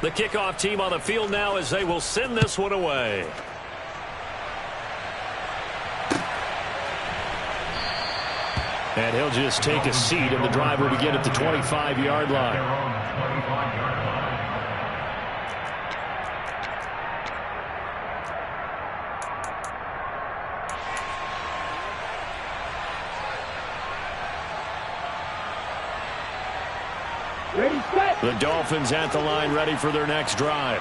The kickoff team on the field now as they will send this one away. And he'll just take a seat, and the drive will begin at the 25-yard line. The Dolphins at the line, ready for their next drive.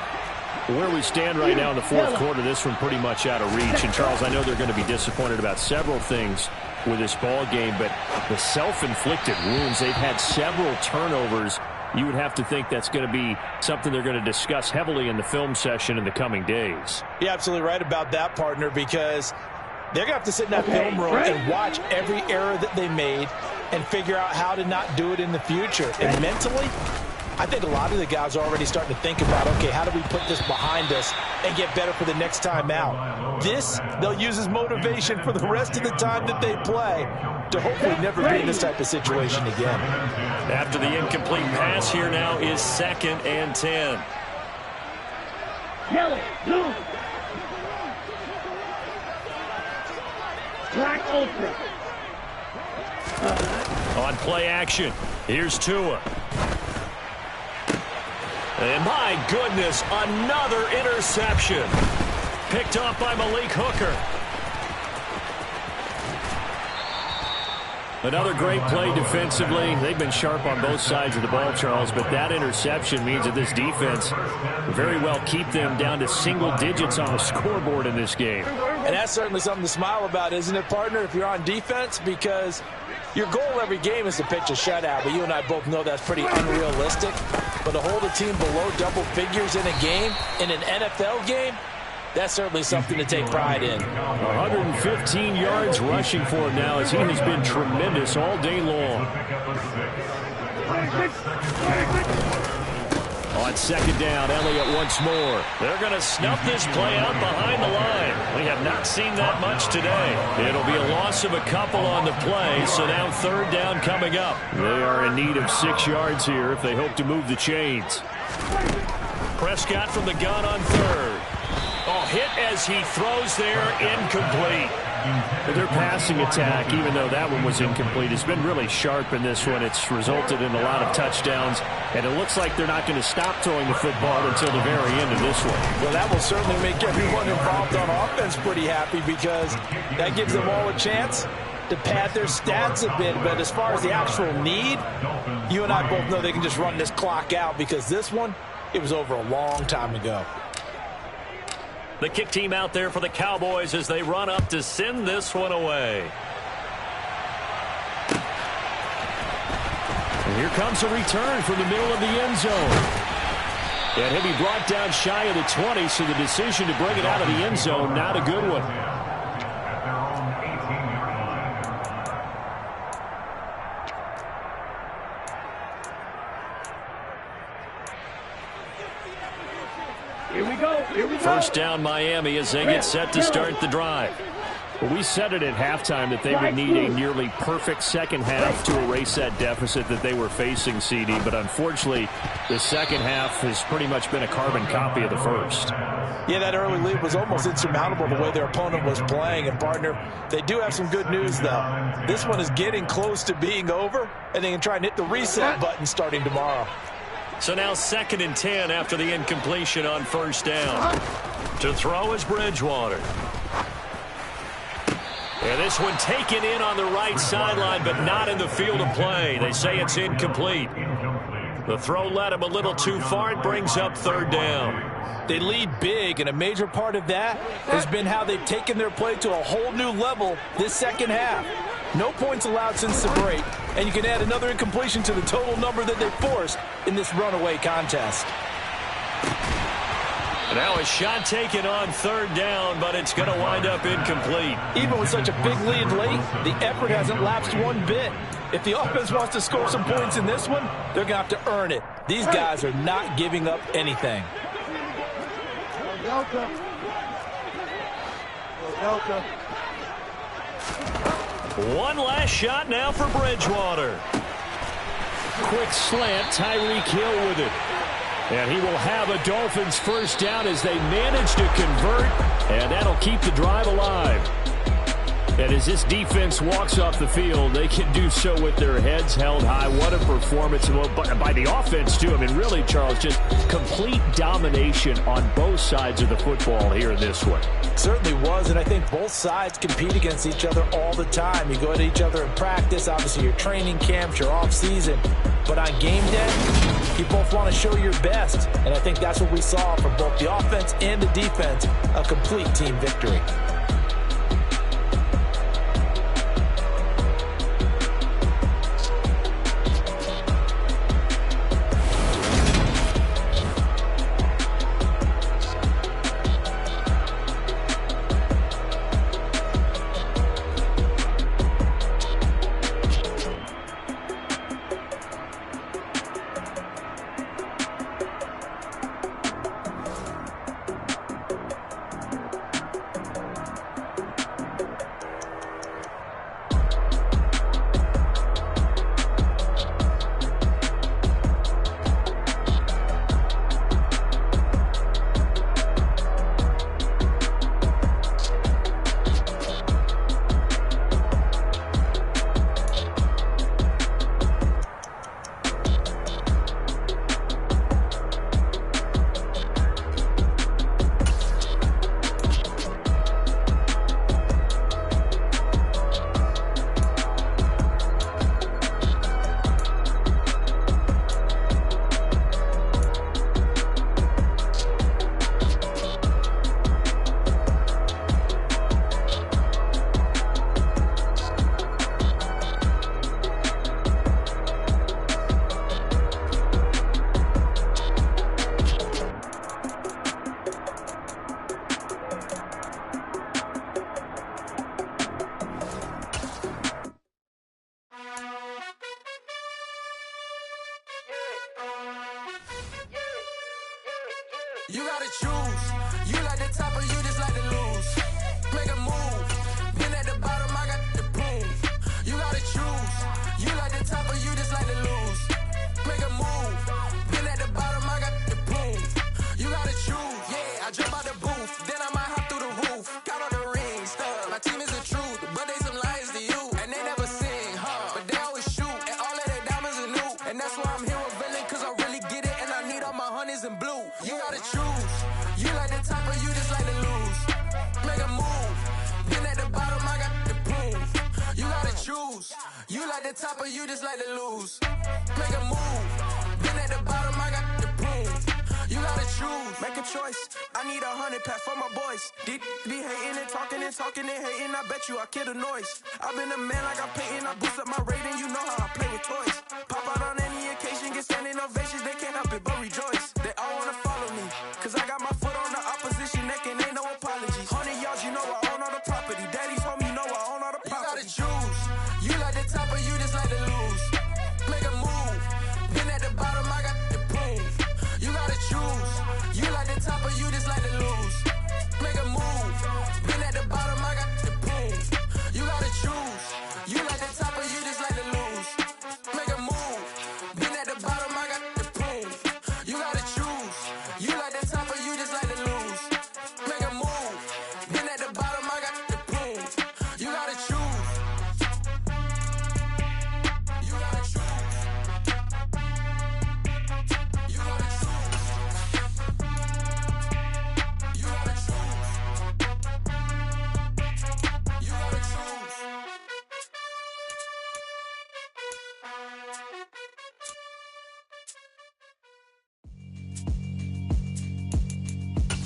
Where we stand right now in the fourth quarter, this one pretty much out of reach. And, Charles, I know they're going to be disappointed about several things with this ball game, but the self-inflicted wounds, they've had several turnovers. You would have to think that's going to be something they're going to discuss heavily in the film session in the coming days. You're absolutely right about that, partner, because they're going to have to sit in that film room and watch every error that they made and figure out how to not do it in the future. And mentally, I think a lot of the guys are already starting to think about, okay, how do we put this behind us and get better for the next time out? This, they'll use as motivation for the rest of the time that they play to hopefully never be in this type of situation again. After the incomplete pass, here now is 2nd and 10. Yellow, blue. Black ultra. On play action, here's Tua. And my goodness, another interception. Picked off by Malik Hooker. Another great play defensively. They've been sharp on both sides of the ball, Charles, but that interception means that this defense very well keep them down to single digits on the scoreboard in this game. And that's certainly something to smile about, isn't it, partner, if you're on defense? Because your goal every game is to pitch a shutout, but you and I both know that's pretty unrealistic. But to hold a team below double figures in a game, in an NFL game, that's certainly something to take pride in. 115 yards rushing for him now as he has been tremendous all day long. On 2nd down, Elliott once more. They're going to snuff this play out behind the line. We have not seen that much today. It'll be a loss of a couple on the play, so now 3rd down coming up. They are in need of 6 yards here if they hope to move the chains. Prescott from the gun on 3rd. Oh, hit as he throws there, incomplete. Their passing attack, even though that one was incomplete, has been really sharp in this one. It's resulted in a lot of touchdowns, and it looks like they're not going to stop throwing the football until the very end of this one. Well, that will certainly make everyone involved on offense pretty happy because that gives them all a chance to pad their stats a bit. But as far as the actual need, you and I both know they can just run this clock out because this one, it was over a long time ago. The kick team out there for the Cowboys as they run up to send this one away. And here comes a return from the middle of the end zone. And he'll be brought down shy of the 20, so the decision to bring it out of the end zone, not a good one. Here we go. Here we go. First down Miami as they get set to start the drive. Well, we said it at halftime that they would need a nearly perfect second half to erase that deficit that they were facing, CD. But unfortunately, the second half has pretty much been a carbon copy of the first. Yeah, that early lead was almost insurmountable the way their opponent was playing. And, partner, they do have some good news, though. This one is getting close to being over, and they can try and hit the reset button starting tomorrow. So now 2nd and 10 after the incompletion on 1st down. To throw is Bridgewater. And this one taken in on the right sideline, but not in the field of play. They say it's incomplete. The throw led him a little too far. It brings up 3rd down. They lead big, and a major part of that has been how they've taken their play to a whole new level this second half. No points allowed since the break, and you can add another incompletion to the total number that they forced in this runaway contest. Now a shot taken on 3rd down, but it's going to wind up incomplete. Even with such a big lead late, the effort hasn't lapsed one bit. If the offense wants to score some points in this one, they're going to have to earn it. These guys are not giving up anything. One last shot now for Bridgewater. Quick slant, Tyreek Hill with it. And he will have a Dolphins first down as they manage to convert, and that'll keep the drive alive. And as this defense walks off the field, they can do so with their heads held high. What a performance by the offense, too. I mean, really, Charles, just complete domination on both sides of the football here in this one. Certainly was, and I think both sides compete against each other all the time. You go at each other in practice, obviously your training camps, your off-season. But on game day, you both want to show your best. And I think that's what we saw from both the offense and the defense, a complete team victory. You gotta choose. You like the top or you just like to lose. Make a move. Been at the bottom, I got the boom. You gotta choose. You like the top or you just like to lose. Make a move. Been at the bottom, I got the boom. You gotta choose. Yeah, I jump out the booth. Then I might hop through the roof. Count on the rings. My team is the truth, but they some liars to you. And they never sing, but they always shoot. And all of their diamonds are new. And that's why I'm here with villain, cause I really get it. And I need all my honeys in blue. You gotta choose. You like the top or you just like to lose. Make a move. Been at the bottom, I got the boom. You gotta choose. You like the top or you just like to lose. Make a move. Been at the bottom, I got the boom. You gotta choose. Make a choice. I need 100 pack for my boys. Be hating and talking and hating. I bet you I kill the noise. I've been a man like I'm Peyton. I boost up my rating. You know how I play with toys. Pop out on any occasion, get standing ovations. They can't help it but rejoice. They all wanna follow me, cause I got my foot on the opposition neck and ain't no apologies. 100 yards, you know I own all the property. Daddy's home, you know I own all the property. You gotta choose. You like the top or you just like to lose. Make a move. Been at the bottom, I got the boom. You gotta choose. You like the top or you just like to lose. Make a move. Been at the bottom, I got the boom. You gotta choose. You like the top or you just like to lose. Make a move. Been at the bottom, I got the boom. You gotta choose. You like the top or you just like to lose. Make a move. Been at the bottom, I got the boom. You gotta choose. You gotta choose. You gotta choose. You gotta choose. You gotta choose.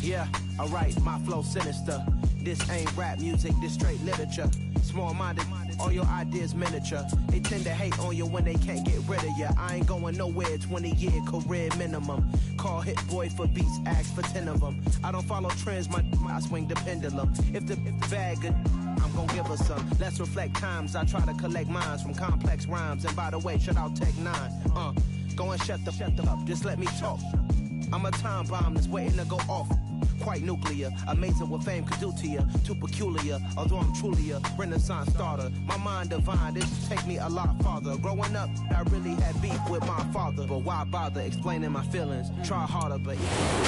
Yeah, alright, my flow sinister. This ain't rap music, this straight literature. Small-minded, all your ideas miniature. They tend to hate on you when they can't get rid of you. I ain't going nowhere, 20-year career minimum. Call Hit Boy for beats, ask for 10 of them. I don't follow trends, I swing the pendulum. If the bag good, I'm gon' give her some. Let's reflect times, I try to collect minds from complex rhymes. And by the way, shout out Tech 9. Go and shut the up, just let me talk. I'm a time bomb that's waiting to go off. quite nuclear. Amazing what fame could do to you. Too peculiar, although I'm truly a Renaissance starter. My mind divine, this take me a lot farther. Growing up, I really had beef with my father, but why bother explaining my feelings? Try harder, but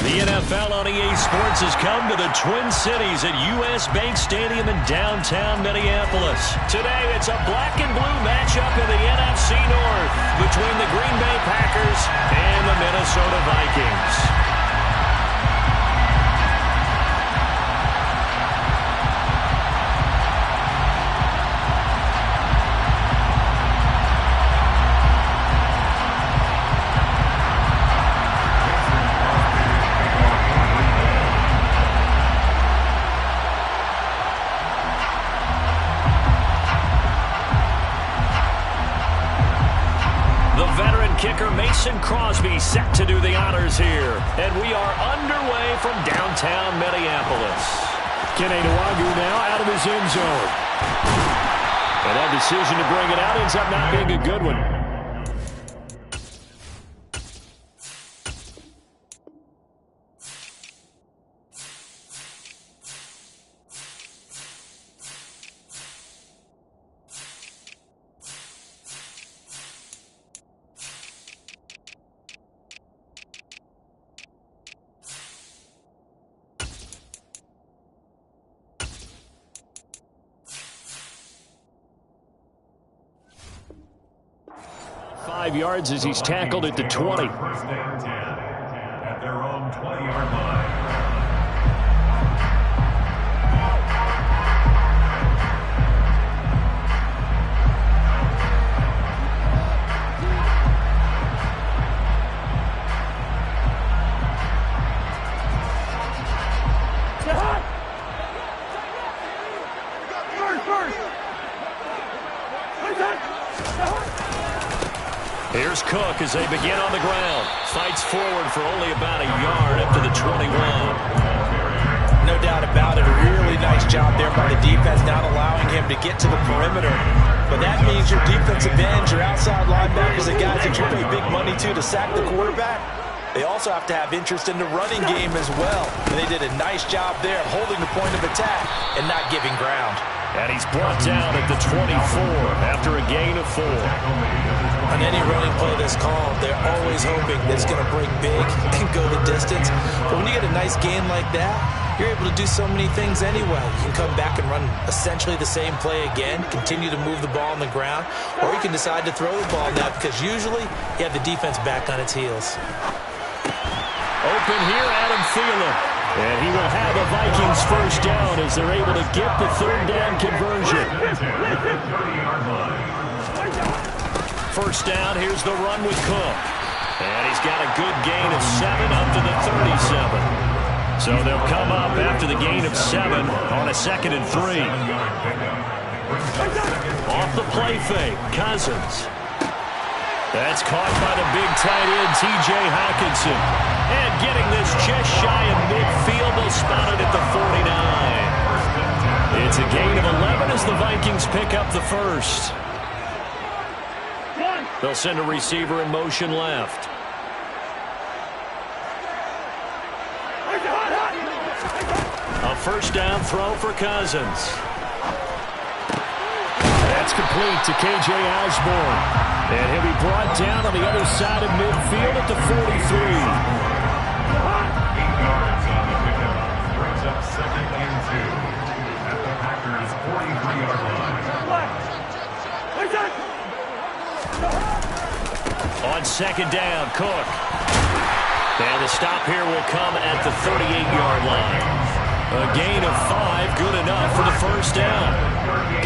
the NFL on EA Sports has come to the Twin Cities at U.S. Bank Stadium in downtown Minneapolis. Today, it's a black and blue matchup in the NFC North between the Green Bay Packers and the Minnesota Vikings. Kicker Mason Crosby set to do the honors here. And we are underway from downtown Minneapolis. Kenny Nwagu now out of his end zone. And that decision to bring it out ends up not being a good one. Yards as he's tackled at the 20. First down 10 at their own 20-yard line. Here's Cook as they begin on the ground. Fights forward for only about a yard up to the 21. No doubt about it. A really nice job there by the defense, not allowing him to get to the perimeter. But that means your defensive ends, your outside linebackers, the guys that you pay big money to sack the quarterback, they also have to have interest in the running game as well. And they did a nice job there of holding the point of attack and not giving ground. And he's brought down at the 24 after a gain of 4. On any running play that's called, they're always hoping that it's going to break big and go the distance. But when you get a nice gain like that, you're able to do so many things anyway. You can come back and run essentially the same play again, continue to move the ball on the ground, or you can decide to throw the ball now because usually you have the defense back on its heels. Open here, Adam Thielen. And he will have the Vikings first down as they're able to get the third down conversion. First down, here's the run with Cook. And he's got a good gain of 7 up to the 37. So they'll come up after the gain of 7 on a 2nd and 3. Off the play fake, Cousins. That's caught by the big tight end, T.J. Hawkinson. And getting this just shy of midfield, they'll spot it at the 49. It's a gain of 11 as the Vikings pick up the first. They'll send a receiver in motion left. A first down throw for Cousins. That's complete to K.J. Osborne. And he'll be brought down on the other side of midfield at the 43. 8 yards on the pickup. Brings up 2nd and 2 at the Packers' 43-yard line. On 2nd down, Cook. And the stop here will come at the 38-yard line. A gain of 5, good enough for the first down.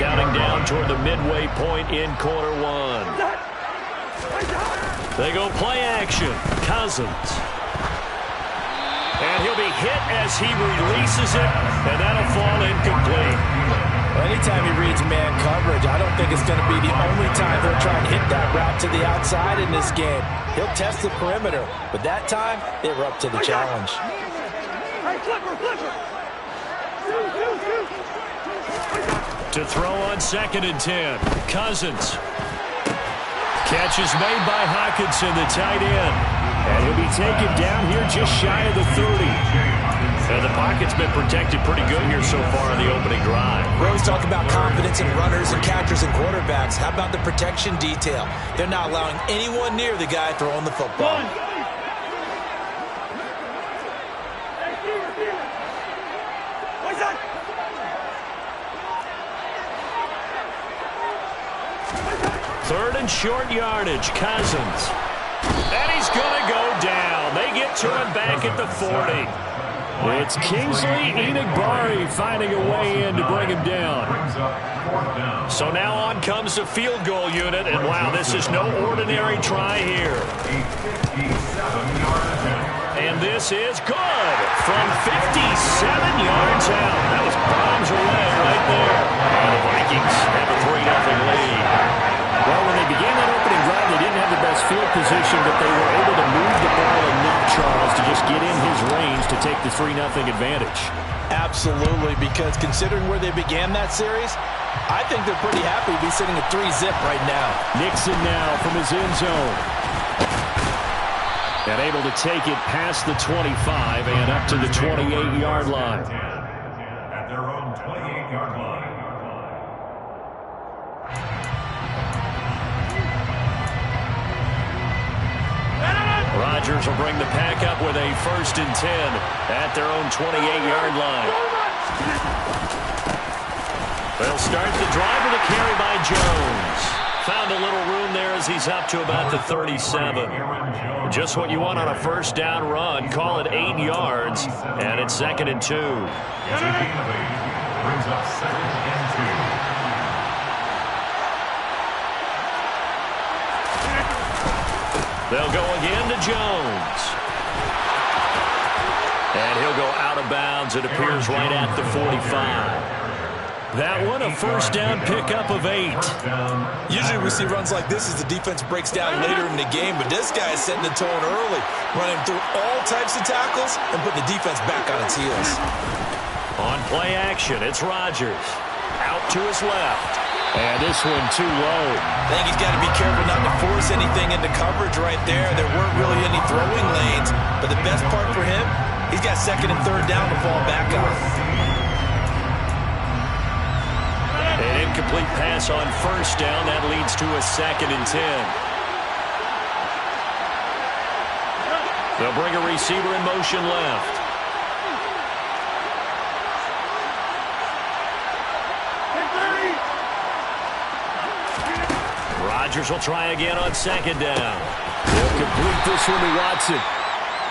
Counting down toward the midway point in quarter 1. They go play action. Cousins. And he'll be hit as he releases it, and that'll fall incomplete. Well, anytime he reads man coverage, I don't think it's going to be the only time he'll try and hit that route to the outside in this game. He'll test the perimeter, but that time, they were up to the challenge. To throw on 2nd and 10. Cousins. Catch is made by Hawkinson, the tight end. And he'll be taken down here just shy of the 30. And the pocket's been protected pretty good here so far on the opening drive. We always talk about confidence in runners and catchers and quarterbacks. How about the protection detail? They're not allowing anyone near the guy throwing the football. Third and short yardage, Cousins. And he's going to go down. They get to him back at the 40. It's Kingsley Enagbari finding a way in to bring him down. So now on comes the field goal unit, and wow, this is no ordinary try here. And this is good from 57 yards out. That was bombs away right there. And the Vikings have a 3-0 lead. Well, when they began that opening drive, they didn't have the best field position, but they were able to move the ball enough, Charles, to just get in his range to take the 3-0 advantage. Absolutely, because considering where they began that series, I think they're pretty happy to be sitting at 3-zip right now. Nixon now from his end zone. And able to take it past the 25 and up to the 28-yard line. At their own 28-yard line. Rodgers will bring the pack up with a 1st and 10 at their own 28-yard line. They'll start the drive with a carry by Jones. Found a little room there as he's up to about the 37. Just what you want on a 1st down run. Call it 8 yards, and it's 2nd and 2. Brings up 2nd and 2. They'll go again to Jones. And he'll go out of bounds. It appears right at the 45. That one, a 1st down pickup of 8. Usually we see runs like this as the defense breaks down later in the game, but this guy is setting the tone early, running through all types of tackles and putting the defense back on its heels. On play action, it's Rodgers. Out to his left. And this one too low. I think he's got to be careful not to force anything into coverage right there. There weren't really any throwing lanes, but the best part for him, he's got 2nd and 3rd down to fall back on. An incomplete pass on 1st down. That leads to a 2nd and 10. They'll bring a receiver in motion left. Rodgers will try again on 2nd down. They'll complete this one to Watson.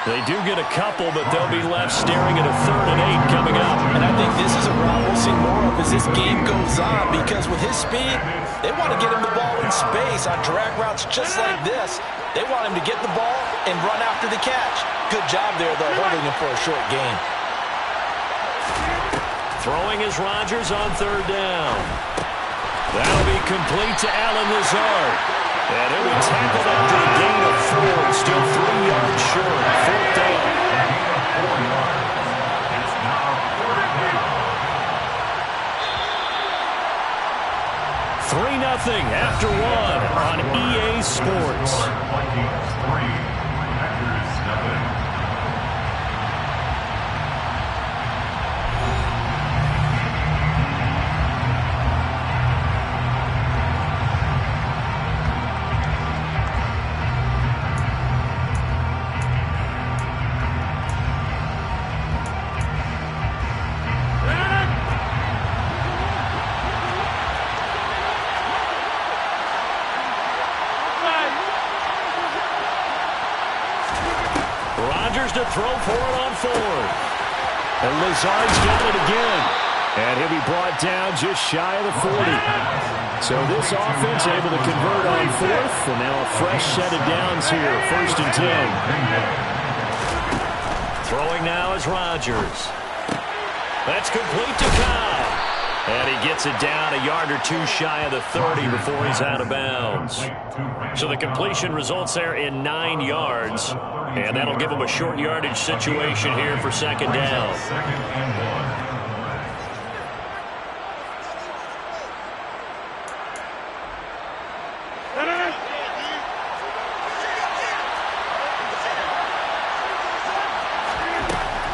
They do get a couple, but they'll be left staring at a 3rd and 8 coming up. And I think this is a route we'll see more of as this game goes on, because with his speed, they want to get him the ball in space on drag routes just like this. They want him to get the ball and run after the catch. Good job there, though, holding him for a short gain. Throwing is Rodgers on 3rd down. That'll be complete to Allen Lazard. And he'll be tackled after a gain of 4. Still 3 yards short. 4th down. 3-0 after 1 on EA Sports. To throw for it on 4th. And Lazard's got it again. And he'll be brought down just shy of the 40. So this offense able to convert on 4th. And now a fresh set of downs here. 1st and 10. Throwing now is Rodgers. That's complete to Cobb. And he gets it down a yard or 2 shy of the 30 before he's out of bounds. So the completion results there in 9 yards. And that'll give him a short yardage situation here for 2nd down. 2nd and 1.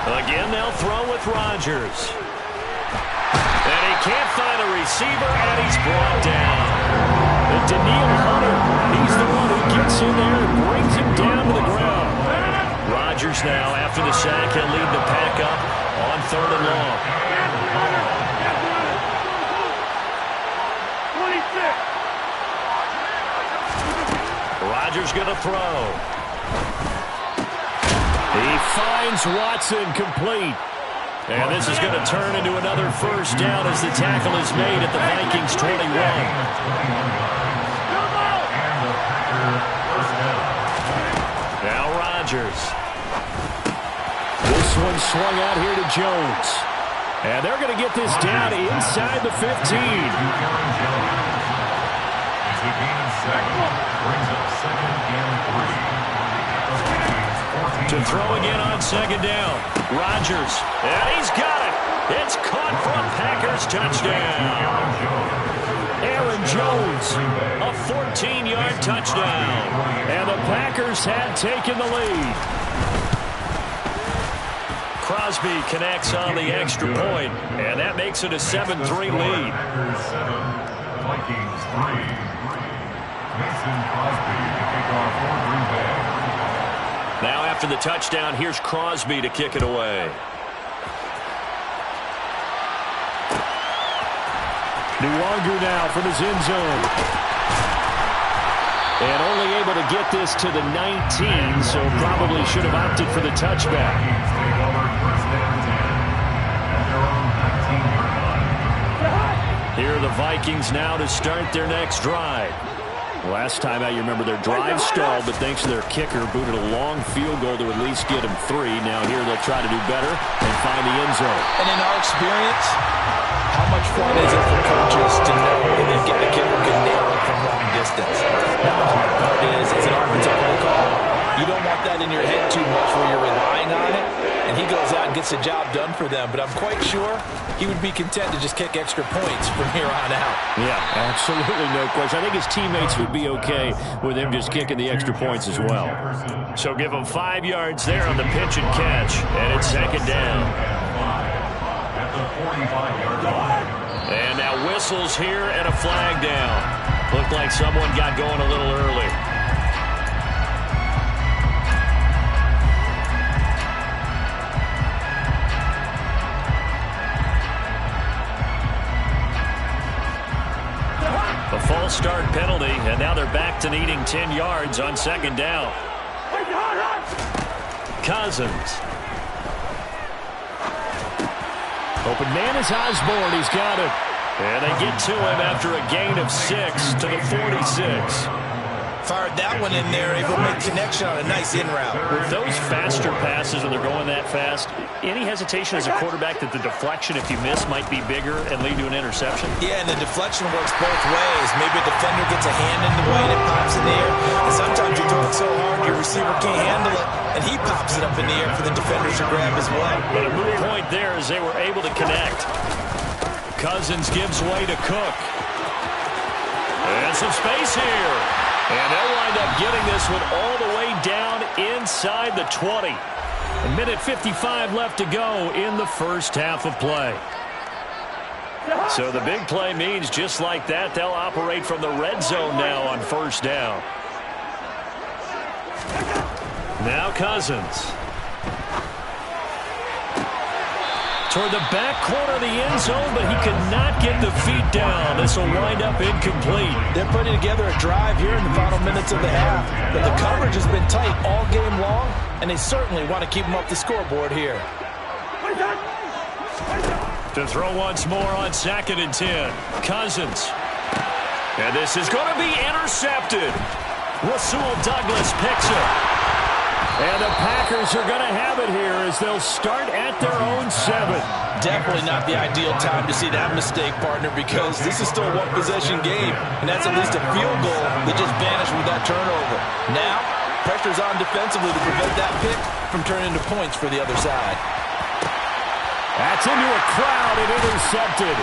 Again, they'll throw with Rodgers. And he can't find a receiver, and he's brought down. And Daniil Hunter, he's the one who gets in there and brings him down to the ground. Rodgers now, after the sack, he'll lead the pack up on 3rd and long. 26. Rodgers going to throw. He finds Watson complete. And this is going to turn into another first down as the tackle is made at the Vikings 21. Now Rodgers. This one swung out here to Jones. And they're going to get this down inside the 15. It's a gain of 7. Brings up 2nd and 3. To throw again on 2nd down. Rodgers. And he's got it. It's caught for a Packers touchdown. Aaron Jones, a 14-yard touchdown. And the Packers had taken the lead. Crosby connects on the extra point, and that makes it a 7-3 lead. Packers 7, Vikings 3. Mason Crosby to kick off for Green Bay. Now after the touchdown, here's Crosby to kick it away. Nuwanger now from his end zone. And only able to get this to the 19, so probably should have opted for the touchback. Vikings take over 1st and 10 at their own 19-yard line. Here are the Vikings now to start their next drive. Last time out, you remember their drive stalled, but thanks to their kicker, booted a long field goal to at least get them 3. Now here they'll try to do better and find the end zone. And in our experience, how much fun is it for coaches to know that they get the kicker can nail it from long distance? Now the hard part is, it's an offensive play call. You don't want that in your head too much where you're relying on it. And he goes out and gets the job done for them. But I'm quite sure he would be content to just kick extra points from here on out. Yeah, absolutely no question. I think his teammates would be okay with him just kicking the extra points as well. So give him 5 yards there on the pitch and catch. And it's 2nd down. At the 45-yard line. And now whistles here and a flag down. Looked like someone got going a little early. A false start penalty, and now they're back to needing 10 yards on 2nd down. Cousins. Open man is Osborne. He's got it. And they get to him after a gain of 6 to the 46. Fired that one in there, able to make connection on a nice in route. With those faster passes when they're going that fast, any hesitation as a quarterback that the deflection, if you miss, might be bigger and lead to an interception? Yeah, and the deflection works both ways. Maybe a defender gets a hand in the way and it pops in the air. And sometimes you throw it so hard your receiver can't handle it, and he pops it up in the air for the defenders to grab as well. But a moot point there as they were able to connect. Cousins gives way to Cook. And some space here. And they'll wind up getting this one all the way down inside the 20. A minute 55 left to go in the first half of play. So the big play means just like that, they'll operate from the red zone now on 1st down. Now Cousins. Toward the back corner of the end zone, but he could not get the feet down. This will wind up incomplete. They're putting together a drive here in the final minutes of the half, but the coverage has been tight all game long, and they certainly want to keep them up the scoreboard here. To throw once more on 2nd and 10. Cousins. And this is going to be intercepted. Rasul Douglas picks it. And the Packers are going to have it here as they'll start at their own 7. Definitely not the ideal time to see that mistake, partner, because this is still a one-possession game, and that's at least a field goal that just vanished with that turnover. Now, pressure's on defensively to prevent that pick from turning into points for the other side. That's into a crowd and intercepted.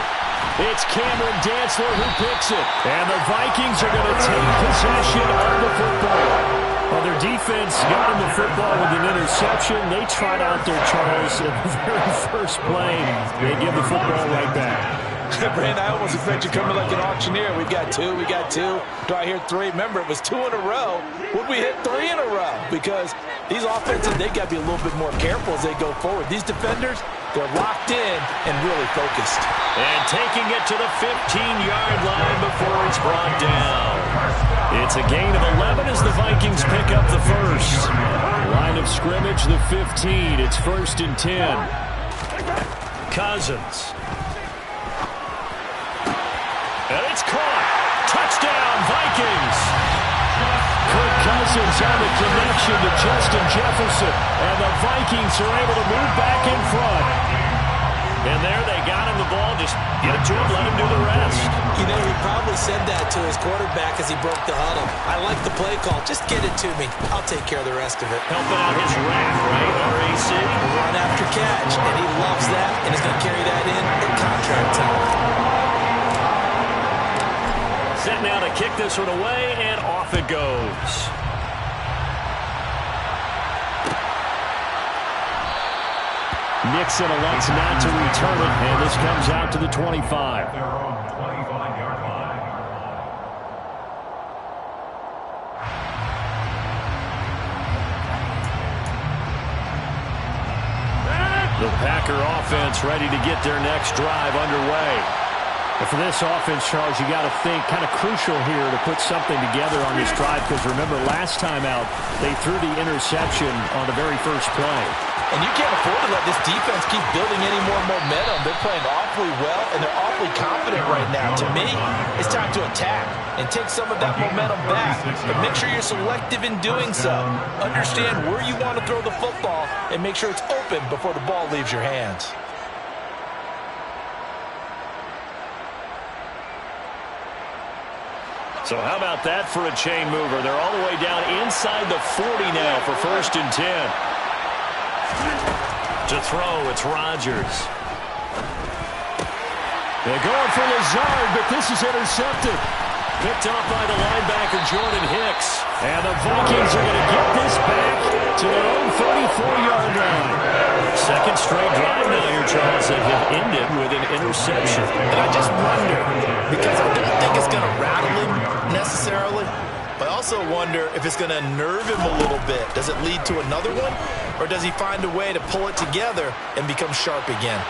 It's Cameron Dantzler who picks it. And the Vikings are going to take possession of the football. Well, their defense got him the football with an interception. They trot out there, Charles, at the very first play. They give the football right back. Brand, I almost expect you coming like an auctioneer. We got two. Do I hear three? Remember, it was 2 in a row. Would we hit 3 in a row? Because these offenses, they got to be a little bit more careful as they go forward. These defenders, they're locked in and really focused. And taking it to the 15-yard line before he's brought down. It's a gain of 11 as the Vikings pick up the first. Line of scrimmage, the 15. It's 1st and 10. Cousins. And it's caught. Touchdown, Vikings. Kirk Cousins on the connection to Justin Jefferson. And the Vikings are able to move back in front. And there they got him the ball. Just get it to him, let him do the rest. You know, he probably said that to his quarterback as he broke the huddle. I like the play call. Just get it to me. I'll take care of the rest of it. Helping out his rack, right? RAC. Run after catch. And he loves that. And he's going to carry that in at contract time. Set now to kick this one away, and off it goes. Nixon elects not to return it, and this comes out to the 25. They're on the 25-yard line. The Packer offense ready to get their next drive underway. And for this offense, Charles, you got to think kind of crucial here to put something together on this drive, because remember, last time out, they threw the interception on the very first play. And you can't afford to let this defense keep building any more momentum. They're playing awfully well, and they're awfully confident right now. To me, it's time to attack and take some of that momentum back. But make sure you're selective in doing so. Understand where you want to throw the football and make sure it's open before the ball leaves your hands. So how about that for a chain mover? They're all the way down inside the 40 now for 1st and 10. To throw, it's Rodgers. They're going for Lazard, but this is intercepted. Picked off by the linebacker, Jordan Hicks. And the Vikings are going to get this back to their own 34-yard line. Second straight drive now here, Charles, that have ended with an interception. And I just wonder, because I don't think it's going to rattle him necessarily, but I also wonder if it's going to nerve him a little bit. Does it lead to another one, or does he find a way to pull it together and become sharp again?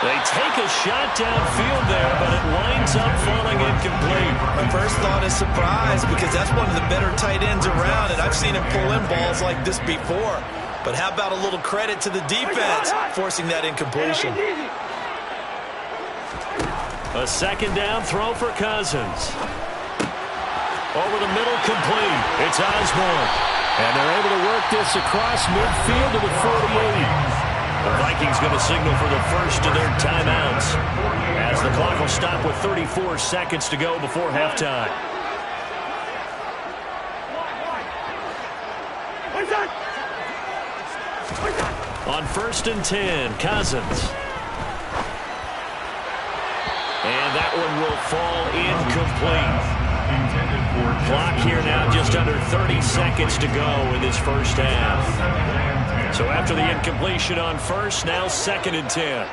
They take a shot downfield there, but it winds up falling incomplete. My first thought is surprise, because that's one of the better tight ends around, and I've seen him pull in balls like this before. But how about a little credit to the defense forcing that incompletion? A second down throw for Cousins. Over the middle, complete. It's Osborne. And they're able to work this across midfield to the 48. The Vikings going to signal for the first of their timeouts, as the clock will stop with 34 seconds to go before halftime. On 1st and 10, Cousins. And that one will fall incomplete. Clock here now just under 30 seconds to go in this first half. So after the incompletion on first, now 2nd and 10.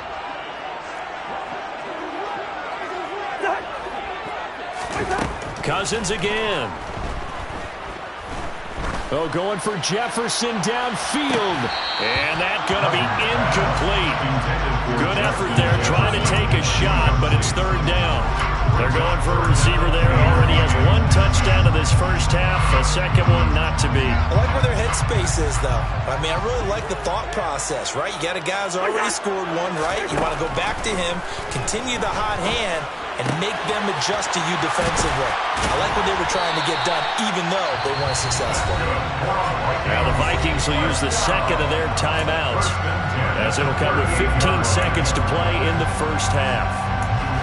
Cousins again. Oh, going for Jefferson downfield. And that's going to be incomplete. Good effort there, trying to take a shot, but it's 3rd down. They're going for a receiver there. Already has 1 touchdown in this first half. A second one not to be. I like where their headspace is, though. I mean, I really like the thought process, right? You got a guy who's already scored one, right? You want to go back to him, continue the hot hand, and make them adjust to you defensively. I like what they were trying to get done, even though they weren't successful. Now the Vikings will use the second of their timeouts, as it'll come with 15 seconds to play in the first half.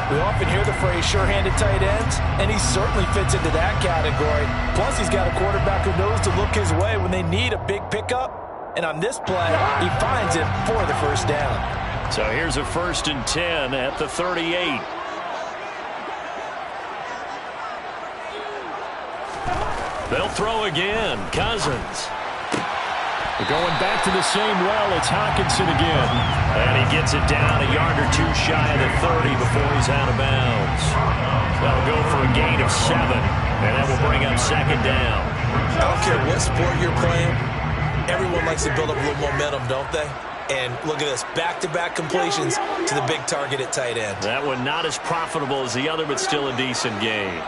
We often hear the phrase sure-handed tight ends, and he certainly fits into that category. Plus, he's got a quarterback who knows to look his way when they need a big pickup. And on this play, he finds it for the first down. So here's a 1st and 10 at the 38. They'll throw again. Cousins. Going back to the same well, it's Hockenson again. And he gets it down a yard or two shy of the 30 before he's out of bounds. That'll go for a gain of 7, and that will bring up second down. I don't care what sport you're playing. Everyone likes to build up a little momentum, don't they? And look at this, back-to-back completions to the big target at tight end. That one not as profitable as the other, but still a decent gain.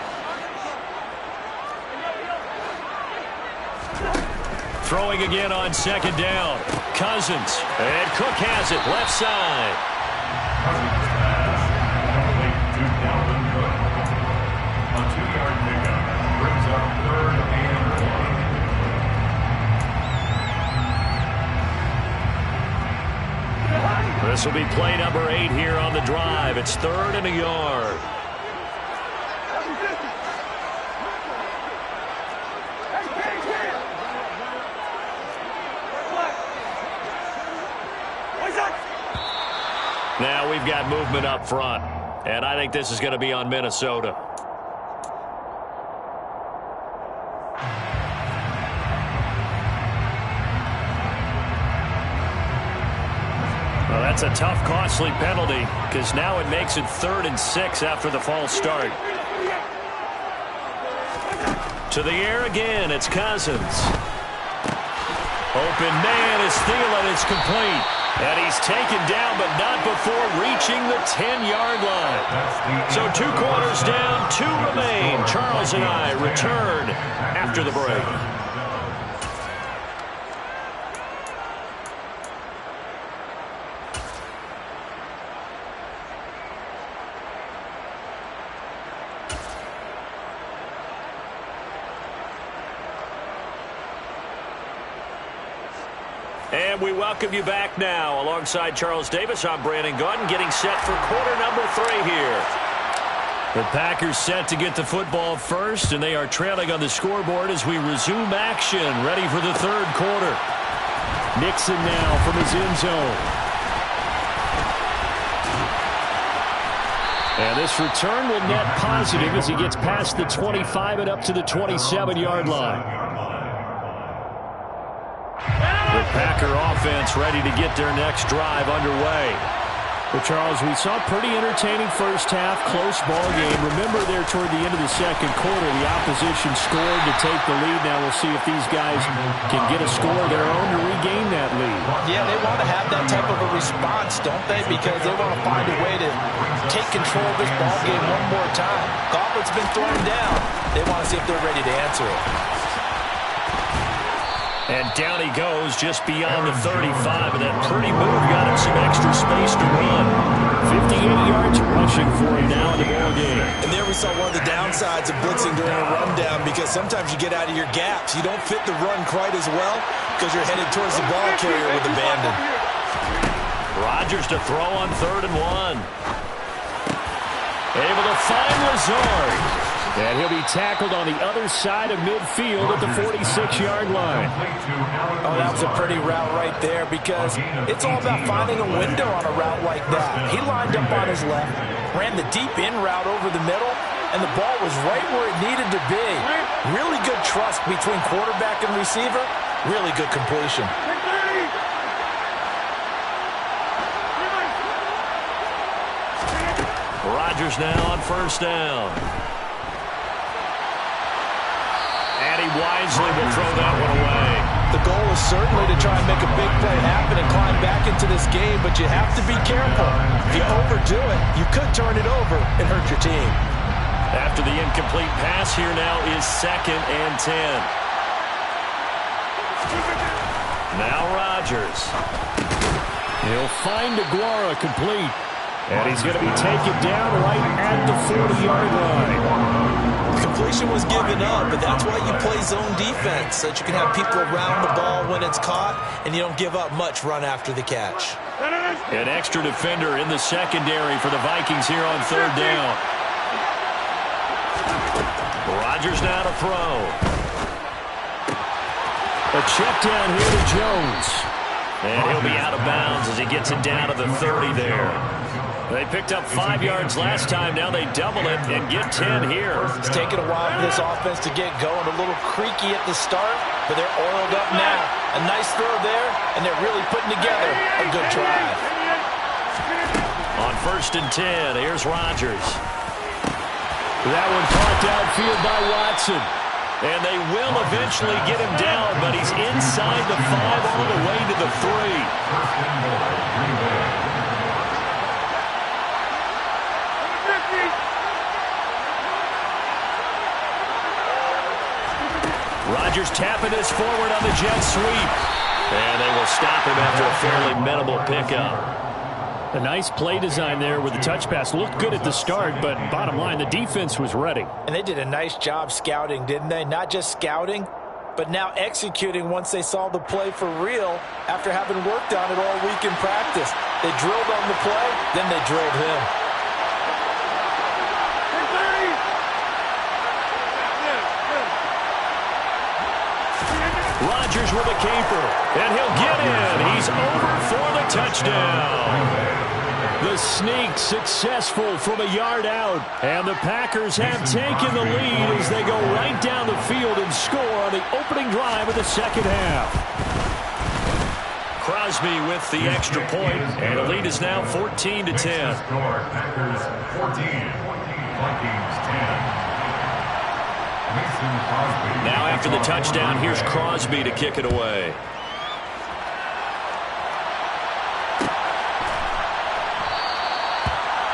Throwing again on second down. Cousins. And Cook has it left side. A 2-yard pickup brings up 3rd and 1. This will be play number 8 here on the drive. It's 3rd and a yard. Now we've got movement up front, and I think this is going to be on Minnesota. Well, that's a tough, costly penalty because now it makes it 3rd and 6 after the false start. To the air again, it's Cousins. Open man is Thielen. It's complete. And he's taken down, but not before reaching the 10-yard line. So 2 quarters down, 2 remain. Charles and I return after the break. And we welcome you back now. Alongside Charles Davis, I'm Brandon Gaudin, getting set for quarter number 3 here. The Packers set to get the football first, and they are trailing on the scoreboard as we resume action, ready for the 3rd quarter. Nixon now from his end zone. And this return will net positive as he gets past the 25 and up to the 27-yard line. The Packer offense ready to get their next drive underway. Well, Charles, we saw a pretty entertaining first half, close ball game. Remember there toward the end of the second quarter, the opposition scored to take the lead. Now we'll see if these guys can get a score of their own to regain that lead. Yeah, they want to have that type of a response, don't they? Because they want to find a way to take control of this ball game one more time. Gauntlet's been thrown down. They want to see if they're ready to answer it. And down he goes just beyond the 35, and that pretty move got him some extra space to run. 58 yards rushing for him now in the ball game. And there we saw one of the downsides of blitzing during a rundown, because sometimes you get out of your gaps. You don't fit the run quite as well because you're headed towards the ball carrier with abandon. Rodgers to throw on 3rd and 1. Able to find Lazard. And he'll be tackled on the other side of midfield at the 46-yard line. Oh, that was a pretty route right there, because it's all about finding a window on a route like that. He lined up on his left, ran the deep in route over the middle, and the ball was right where it needed to be. Really good trust between quarterback and receiver. Really good completion. Rodgers now on 1st down. And he wisely will throw that one away. The goal is certainly to try and make a big play happen and climb back into this game, but you have to be careful. If you overdo it, you could turn it over and hurt your team. After the incomplete pass, here now is 2nd and 10. Now Rodgers. He'll find Aguara complete. And he's going to be taken down right at the 40-yard line. Completion was given up, but that's why you play zone defense, so that you can have people around the ball when it's caught, and you don't give up much run after the catch. An extra defender in the secondary for the Vikings here on 3rd down. Rodgers now to throw. A check down here to Jones. And he'll be out of bounds as he gets it down to the 30 there. They picked up 5 yards last time. Now they double it and get 10 here. It's taken a while for this offense to get going. A little creaky at the start, but they're oiled up now. A nice throw there, and they're really putting together a good drive. On 1st and 10, here's Rodgers. That one caught downfield by Watson. And they will eventually get him down, but he's inside the 5 all the way to the 3. Rodgers tapping this forward on the jet sweep. And they will stop him after a fairly minimal pickup. A nice play design there with the touch pass. Looked good at the start, but bottom line, the defense was ready. And they did a nice job scouting, didn't they? Not just scouting, but now executing once they saw the play for real after having worked on it all week in practice. They drilled on the play, then they drilled him. Rodgers with a caper, and he'll get in. He's over for the touchdown. The sneak successful from a yard out, and the Packers have taken the lead as they go right down the field and score on the opening drive of the second half. Crosby with the extra point, and the lead is now 14-10. Packers 14, Vikings 10. Now after the touchdown, here's Crosby to kick it away.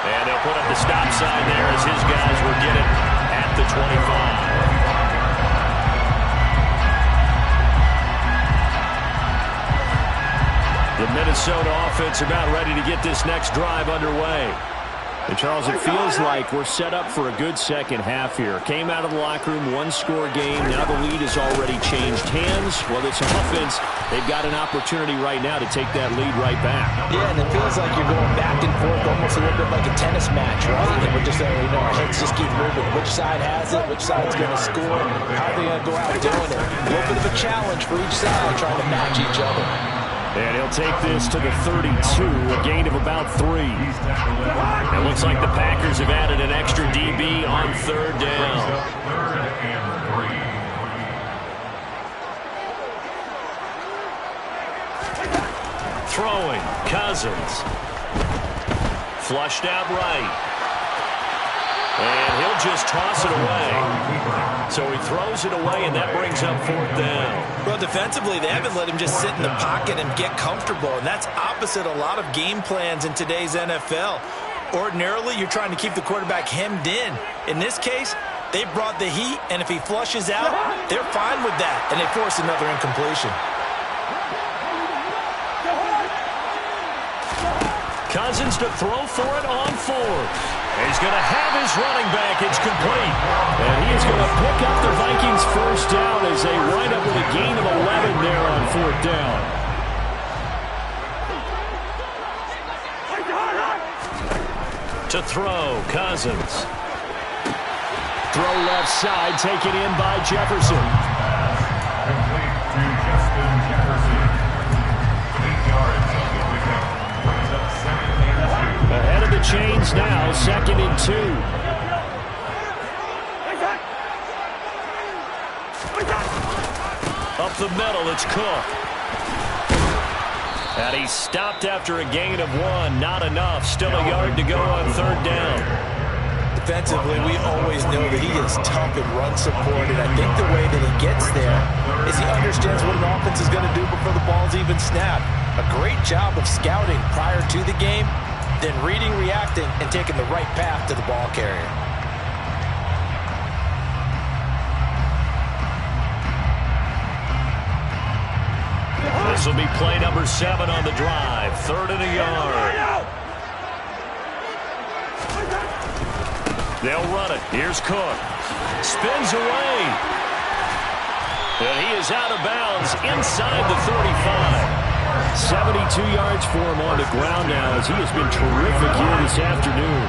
And they'll put up the stop sign there as his guys will get it at the 25. The Minnesota offense about ready to get this next drive underway. And Charles, it feels like we're set up for a good second half here. Came out of the locker room, one-score game. Now the lead has already changed hands. Well, this offense, they've got an opportunity right now to take that lead right back. Yeah, and it feels like you're going back and forth almost a little bit like a tennis match, right? And we're just, our heads just keep moving. Which side has it? Which side's going to score? How are they going to go out doing it? A little bit of a challenge for each side trying to match each other. And he'll take this to the 32, a gain of about 3. It looks like the Packers have added an extra DB on 3rd down. Throwing, Cousins. Flushed out right. And he'll just toss it away. So he throws it away, and that brings up 4th down. Well, defensively, they haven't let him just sit in the pocket and get comfortable, and that's opposite a lot of game plans in today's NFL. Ordinarily, you're trying to keep the quarterback hemmed in. In this case, they brought the heat, and if he flushes out, they're fine with that, and they force another incompletion. Cousins to throw for it on 4th. He's going to have his running back. It's complete. And he is going to pick up the Vikings' first down as they wind up with a gain of 11 there on 4th down. To throw, Cousins. Throw left side, taken in by Jefferson. Complete to Justin Jefferson. 8 yards on the pickup. Brings up 7 and 2. Ahead of the chains now, 2nd and 2. Up the middle, it's Cook. And he's stopped after a gain of 1. Not enough. Still a yard to go on 3rd down. Defensively, we always know that he is tough in run support, and I think the way that he gets there is he understands what an offense is going to do before the ball's even snapped. A great job of scouting prior to the game, then reading, reacting, and taking the right path to the ball carrier. This will be play number 7 on the drive. 3rd and a yard. They'll run it. Here's Cook. Spins away. And he is out of bounds inside the 35. 72 yards for him on the ground now as he has been terrific here this afternoon.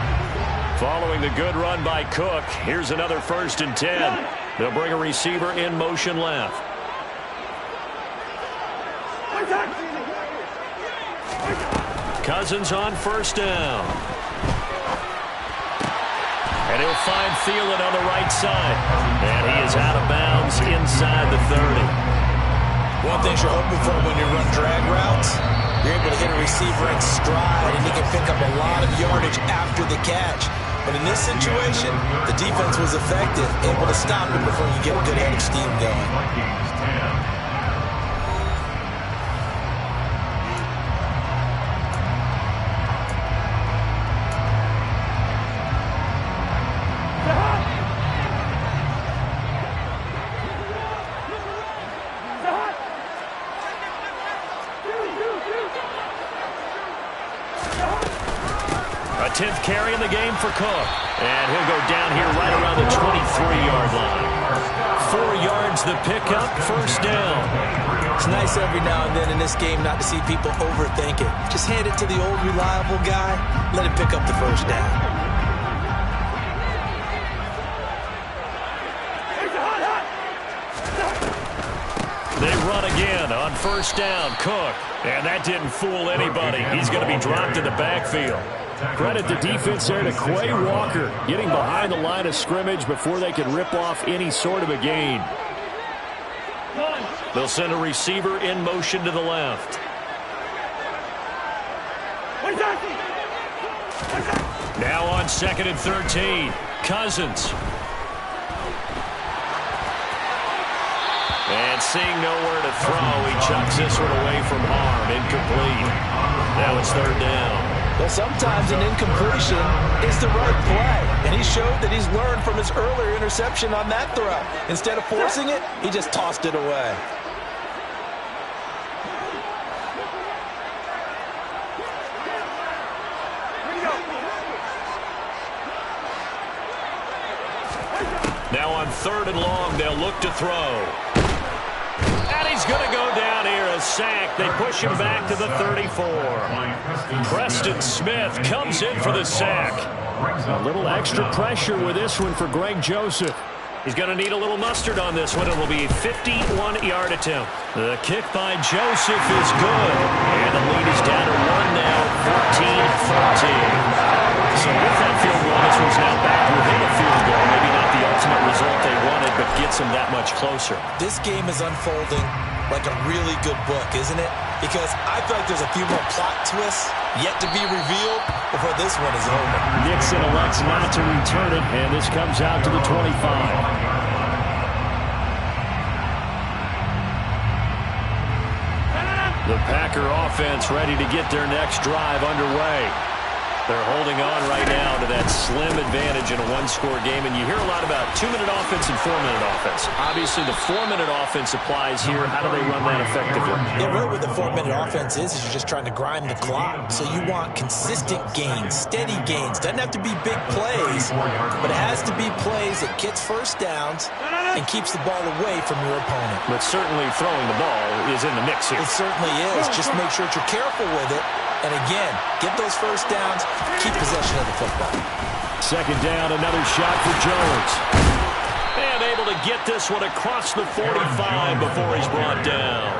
Following the good run by Cook, here's another 1st and 10. They'll bring a receiver in motion left. Cousins on 1st down. And he'll find Thielen on the right side. And he is out of bounds inside the 30. One thing you're hoping for when you run drag routes, you're able to hit a receiver in stride, and he can pick up a lot of yardage after the catch. But in this situation, the defense was effective, able to stop him before you get a good head of steam going. A 10th carry in the game for Cook. And he'll go down here right around the 23-yard line. 4 yards the pickup, first down. It's nice every now and then in this game not to see people overthink it. Just hand it to the old reliable guy, let him pick up the first down. They run again on first down. Cook. And that didn't fool anybody. He's going to be dropped in the backfield. Credit the defense there to Quay Walker, getting behind the line of scrimmage before they could rip off any sort of a gain. They'll send a receiver in motion to the left. Now on 2nd and 13. Cousins. And seeing nowhere to throw, he chucks this one away from harm. Incomplete. Now it's 3rd down. Well, sometimes an incompletion is the right play. And he showed that he's learned from his earlier interception on that throw. Instead of forcing it, he just tossed it away. Now on 3rd and long, they'll look to throw. And he's going to go down here, a sack. They push him back to the 34. Preston Smith comes in for the sack. A little extra pressure with this one for Greg Joseph. He's going to need a little mustard on this one. It will be a 51-yard attempt. The kick by Joseph is good. And the lead is down to 1 now, 14-13. So with that field goal, this one's now back within a field goal. Maybe not the ultimate result they wanted, but gets them that much closer. This game is unfolding like a really good book, isn't it? Because I feel like there's a few more plot twists yet to be revealed before this one is over. Nixon elects not to return it, and this comes out to the 25. The Packer offense ready to get their next drive underway. They're holding on right now to that slim advantage in a one-score game, and you hear a lot about 2-minute offense and 4-minute offense. Obviously, the 4-minute offense applies here. How do they run that effectively? Yeah, really what the 4-minute offense is you're just trying to grind the clock. So you want consistent gains, steady gains. Doesn't have to be big plays, but it has to be plays that gets first downs and keeps the ball away from your opponent. But certainly throwing the ball is in the mix here. It certainly is. Just make sure that you're careful with it. And again, get those first downs, keep possession of the football. 2nd down, another shot for Jones. And able to get this one across the 45 before he's brought down.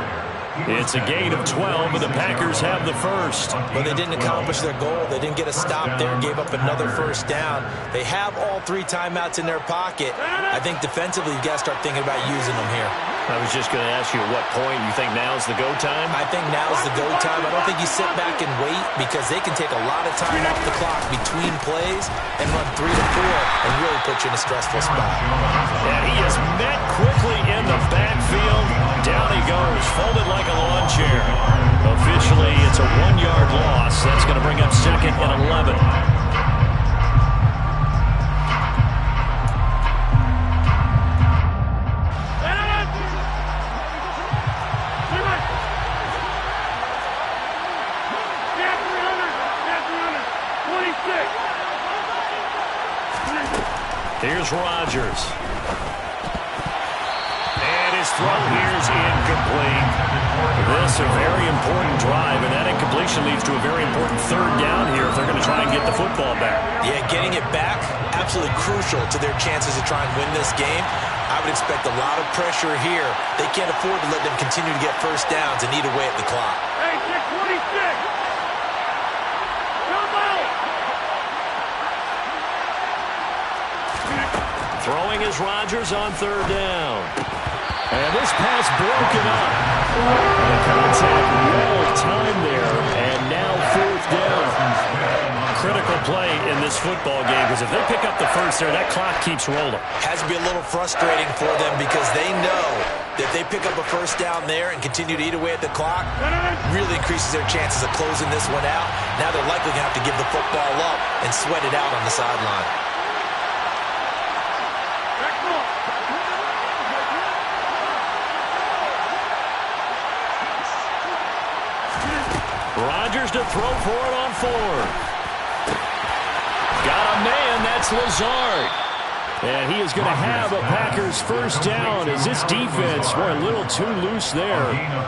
It's a gain of 12, but the Packers have the first. But they didn't accomplish their goal. They didn't get a stop there, gave up another first down. They have all 3 timeouts in their pocket. I think defensively, you've got to start thinking about using them here. I was just going to ask you at what point you think now's the go time? I think now's the go time. I don't think you sit back and wait because they can take a lot of time off the clock between plays and run 3 to 4 and really put you in a stressful spot. And he is met quickly in the backfield. Down he goes, folded like a lawn chair. Officially, it's a 1-yard loss. That's going to bring up 2nd and 11. Here's Rodgers. And his throw here is incomplete. This a very important drive, and that incompletion leads to a very important 3rd down here if they're going to try and get the football back. Yeah, getting it back, absolutely crucial to their chances to try and win this game. I would expect a lot of pressure here. They can't afford to let them continue to get first downs and eat away at the clock. Hey, 626! Come out! throwing is Rodgers on third down. And this pass broken up. The contact well timed there, and now fourth down. Critical play in this football game, because if they pick up the first there, that clock keeps rolling. Has to be a little frustrating for them because they know that if they pick up a first down there and continue to eat away at the clock, really increases their chances of closing this one out. Now they're likely going to have to give the football up and sweat it out on the sideline. Rodgers to throw for it on fourth. Got a man, that's Lazard. And he is going to have a Packers first down as this defense were a little too loose there.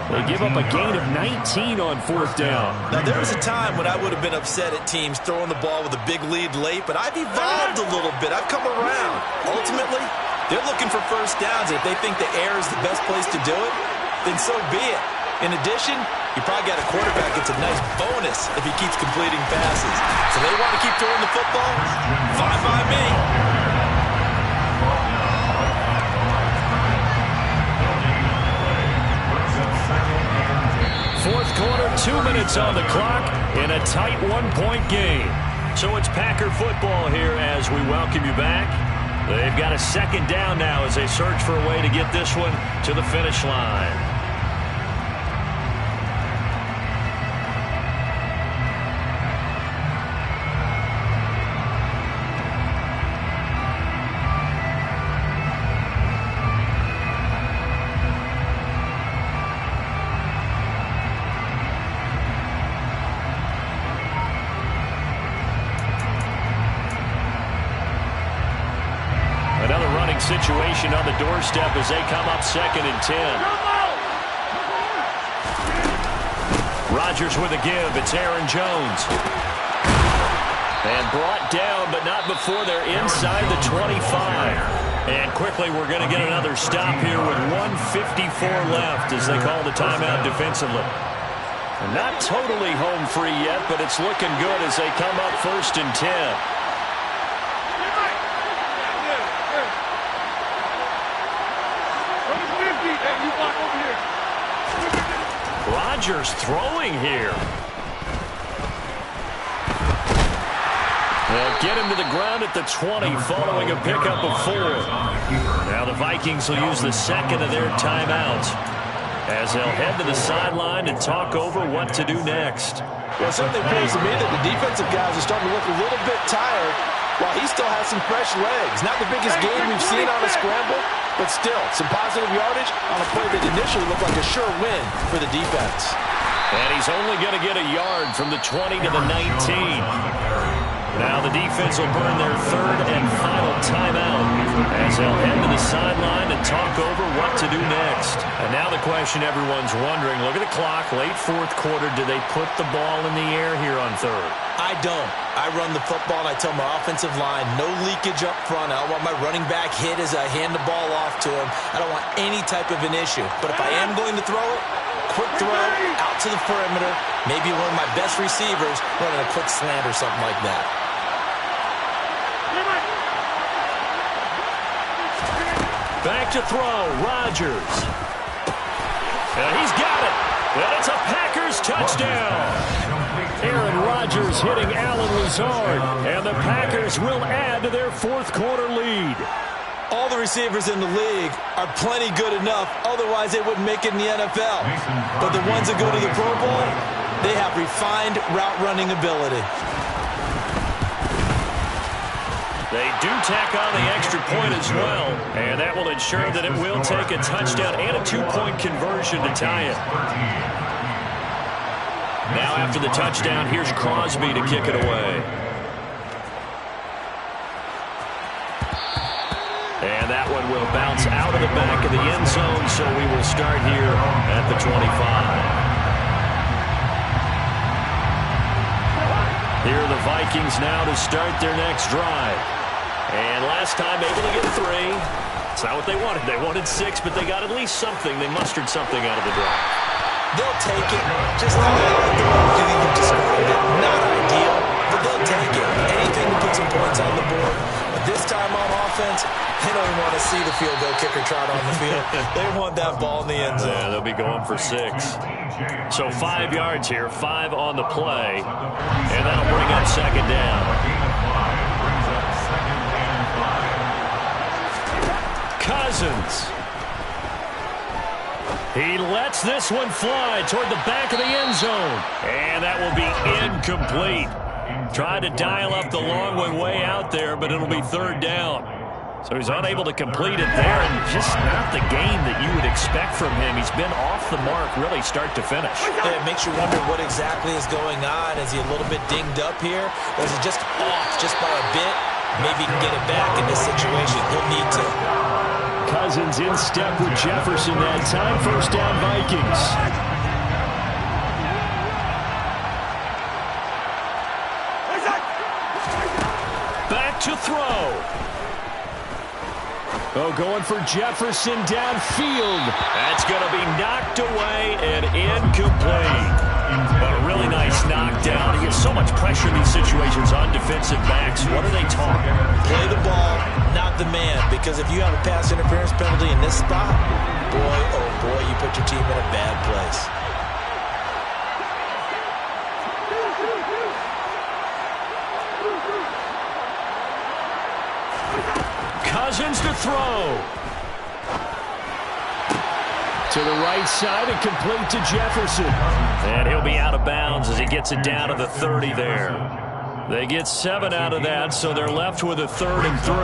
They give up a gain of 19 on fourth down. Now, there was a time when I would have been upset at teams throwing the ball with a big lead late, but I've evolved a little bit. I've come around. Ultimately, they're looking for first downs. If they think the air is the best place to do it, then so be it. In addition, you probably got a quarterback gets a nice bonus if he keeps completing passes. So they want to keep throwing the football? Fine by me. Fourth quarter, 2 minutes on the clock in a tight one-point game. So it's Packer football here as we welcome you back. They've got a second down now as they search for a way to get this one to the finish line. Situation on the doorstep as they come up 2nd and 10. Rodgers with a give. It's Aaron Jones. And brought down, but not before they're inside the 25. And quickly we're going to get another stop here with 1:54 left as they call the timeout defensively. And not totally home free yet, but it's looking good as they come up 1st and 10. Rodgers throwing here. They'll get him to the ground at the 20 following a pickup of 4. Now the Vikings will use the second of their timeouts as they'll head to the sideline and talk over what to do next. Well, it certainly appears to me that the defensive guys are starting to look a little bit tired while he still has some fresh legs. Not the biggest game we've seen on a scramble, but still, some positive yardage on a play that initially looked like a sure win for the defense. And he's only going to get a yard from the 20 to the 19. Now the defense will burn their third and final timeout as they'll head to the sideline and talk over what to do next. And now the question everyone's wondering, look at the clock, late fourth quarter, do they put the ball in the air here on third? I don't. I run the football, and I tell my offensive line, no leakage up front. I don't want my running back hit as I hand the ball off to him. I don't want any type of an issue. But if I am going to throw it, quick throw, out to the perimeter, maybe one of my best receivers running a quick slant or something like that. Back to throw, Rodgers. And he's got it. And it's a Packers touchdown. Aaron Rodgers hitting Alan Lazard. And the Packers will add to their fourth quarter lead. All the receivers in the league are plenty good enough. Otherwise, they wouldn't make it in the NFL. But the ones that go to the Pro Bowl, they have refined route running ability. They do tack on the extra point as well, and that will ensure that it will take a touchdown and a two-point conversion to tie it. Now after the touchdown, here's Crosby to kick it away. And that one will bounce out of the back of the end zone, so we will start here at the 25. Here are the Vikings now to start their next drive. And last time able to get 3. It's not what they wanted. They wanted 6, but they got at least something. They mustered something out of the drive. They'll take it. Just the way you described it. Not ideal, but they'll take it. Anything to put some points on the board. But this time on offense, they don't even want They want that ball in the end zone. Yeah, they'll be going for 6. So 5 yards here, 5 on the play, and that'll bring up second down. Cousins. He lets this one fly toward the back of the end zone, and that will be incomplete. Tried to dial up the long way out there, but it'll be third down. So he's unable to complete it there, and just not the game that you would expect from him. He's been off the mark really start to finish. Yeah, it makes you wonder what exactly is going on. Is he a little bit dinged up here? Or is he just off just by a bit? Maybe he can get it back in this situation. He'll need to. Cousins in step with Jefferson that time. First down, Vikings. Back to throw. Oh, going for Jefferson downfield. That's going to be knocked away and incomplete. But a really nice knockdown. He gets so much pressure in these situations on defensive backs. What are they taught? Play the ball, not the man. Because if you have a pass interference penalty in this spot, boy, oh boy, you put your team in a bad place. Cousins to throw. To the right side and complete to Jefferson. And he'll be out of bounds as he gets it down to the 30 there. They get 7 out of that, so they're left with a 3rd and 3.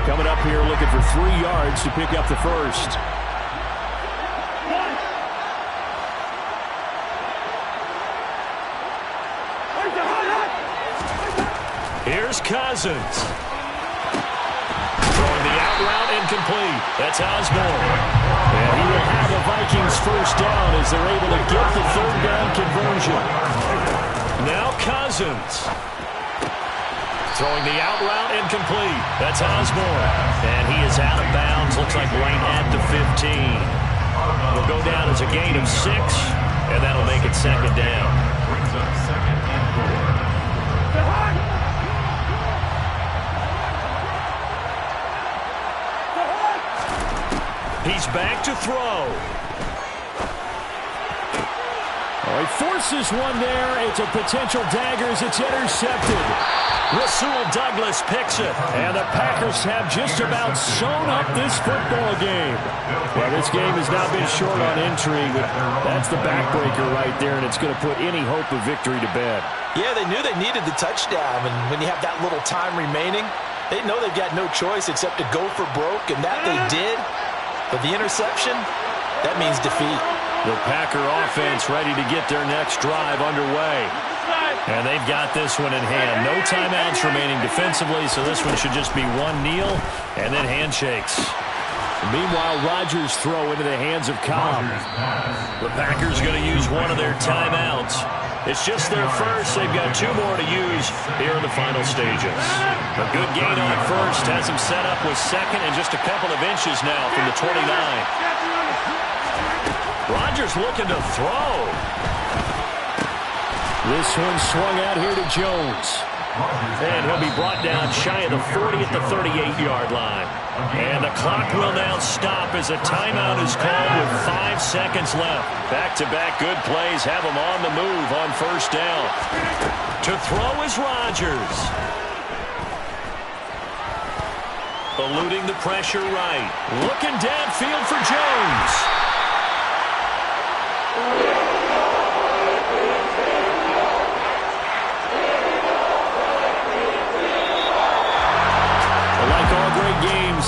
Coming up here looking for 3 yards to pick up the first. Here's Cousins. Throwing the out route incomplete. That's Osborne. And he will have the Vikings first down as they're able to get the 3rd down conversion. Now Cousins. Throwing the out route incomplete. That's Osborne. And he is out of bounds. Looks like right at the 15. Will go down as a gain of 6, and that'll make it second down. Brings up second and 4. He's back to throw. Oh, he forces one there. It's a potential dagger as it's intercepted. Rasul Douglas picks it. And the Packers have just about sewn up this football game. Well, this game has not been short on intrigue, but that's the backbreaker right there, and it's going to put any hope of victory to bed. Yeah, they knew they needed the touchdown, and when you have that little time remaining, they know they've got no choice except to go for broke, and that they did. But the interception, that means defeat. The Packer offense ready to get their next drive underway. And they've got this one in hand. No timeouts remaining defensively, so this one should just be one kneel and then handshakes. Meanwhile, Rodgers' throw into the hands of Cobb. The Packers going to use one of their timeouts. It's just their first. They've got 2 more to use here in the final stages. A good gain on first has him set up with second and just a couple of inches now from the 29. Rodgers looking to throw. This one swung out here to Jones. And he'll be brought down shy of the 40 at the 38-yard line. And the clock will now stop as a timeout is called with 5 seconds left. Back-to-back good plays have him on the move on first down. To throw is Rodgers. Eluding the pressure right. Looking downfield for Jones.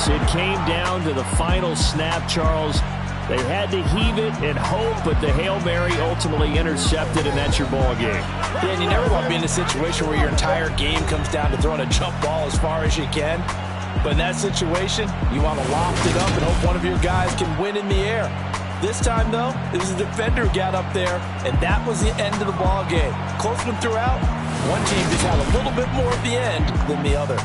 It came down to the final snap, Charles. They had to heave it and hope, but the Hail Mary ultimately intercepted, and that's your ball game. Yeah, and you never want to be in a situation where your entire game comes down to throwing a jump ball as far as you can. But in that situation, you want to loft it up and hope one of your guys can win in the air. This time, though, it was the defender who got up there, and that was the end of the ball game. Close one throughout. One team just had a little bit more at the end than the other.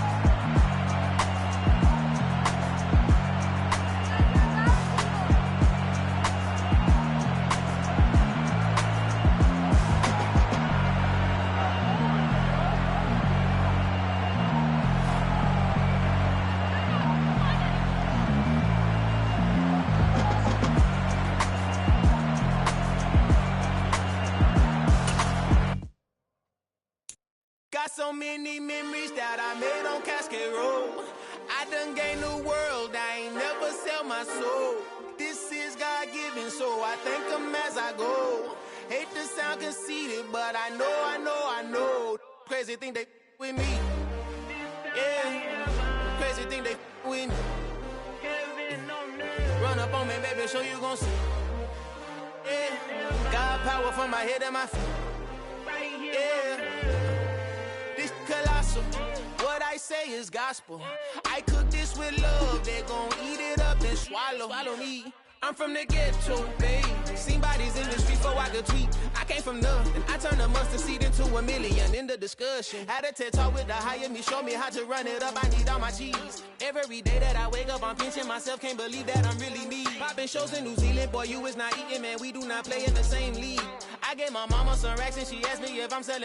so many memories that I made on Cascade Road. I done gained the world, I ain't never sell my soul. This is God-given, so I thank him as I go. Hate to sound conceited, but I know. Crazy thing they with me. Yeah, crazy thing they with me. Run up on me, baby, show you gon' see. Yeah, God power from my head and my feet. Yeah, this colossal. What I say is gospel. I cook this with love. They gon' eat it up and swallow. Follow me. I'm from the ghetto, babe. Seen bodies in the street before I could tweet. I came from nothing. I turned a mustard seed into a million. In the discussion, had a TED talk with the higher me. Show me how to run it up. I need all my cheese. Every day that I wake up, I'm pinching myself. Can't believe that I'm really me. Popping shows in New Zealand, boy, you is not eating, man. We do not play in the same league. I gave my mama some racks and she asked me if I'm selling.